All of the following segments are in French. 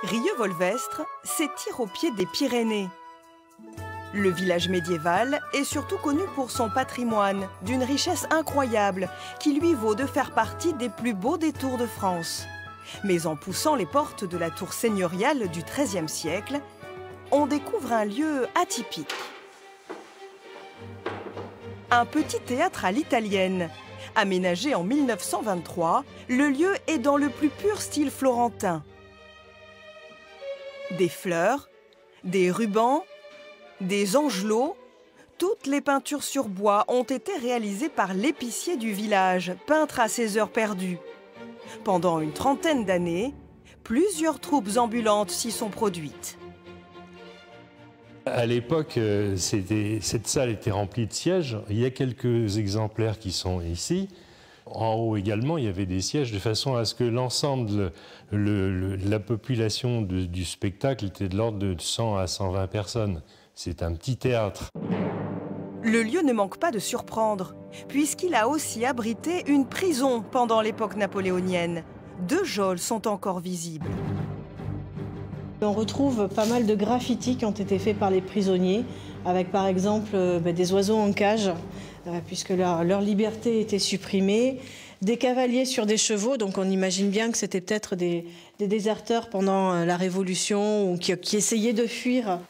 Rieux-Volvestre s'étire au pied des Pyrénées. Le village médiéval est surtout connu pour son patrimoine, d'une richesse incroyable, qui lui vaut de faire partie des plus beaux détours de France. Mais en poussant les portes de la tour seigneuriale du XIIIe siècle, on découvre un lieu atypique. Un petit théâtre à l'italienne. Aménagé en 1923, le lieu est dans le plus pur style florentin. Des fleurs, des rubans, des angelots, toutes les peintures sur bois ont été réalisées par l'épicier du village, peintre à ses heures perdues. Pendant une trentaine d'années, plusieurs troupes ambulantes s'y sont produites. À l'époque, cette salle était remplie de sièges. Il y a quelques exemplaires qui sont ici. En haut également, il y avait des sièges de façon à ce que l'ensemble, la population du spectacle était de l'ordre de 100 à 120 personnes. C'est un petit théâtre. Le lieu ne manque pas de surprendre, puisqu'il a aussi abrité une prison pendant l'époque napoléonienne. 2 geôles sont encore visibles. On retrouve pas mal de graffitis qui ont été faits par les prisonniers, avec par exemple des oiseaux en cage, puisque leur liberté était supprimée, des cavaliers sur des chevaux, donc on imagine bien que c'était peut-être des déserteurs pendant la Révolution ou qui essayaient de fuir.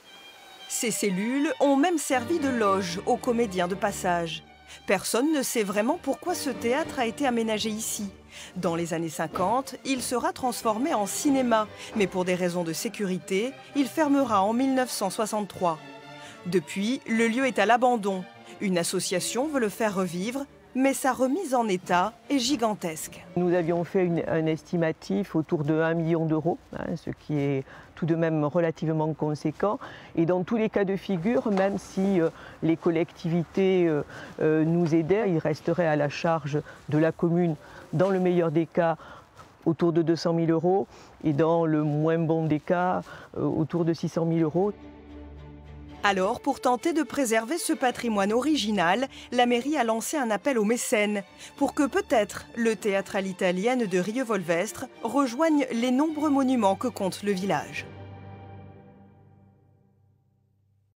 Ces cellules ont même servi de loge aux comédiens de passage. Personne ne sait vraiment pourquoi ce théâtre a été aménagé ici. Dans les années 50, il sera transformé en cinéma, mais pour des raisons de sécurité, il fermera en 1963. Depuis, le lieu est à l'abandon. Une association veut le faire revivre, mais sa remise en état est gigantesque. Nous avions fait un estimatif autour de 1 million d'euros, ce qui est tout de même relativement conséquent. Et dans tous les cas de figure, même si les collectivités nous aidaient, il resterait à la charge de la commune, dans le meilleur des cas, autour de 200 000 euros et dans le moins bon des cas, autour de 600 000 euros. Alors, pour tenter de préserver ce patrimoine original, la mairie a lancé un appel aux mécènes pour que peut-être le théâtre à l'italienne de Rieux-Volvestre rejoigne les nombreux monuments que compte le village.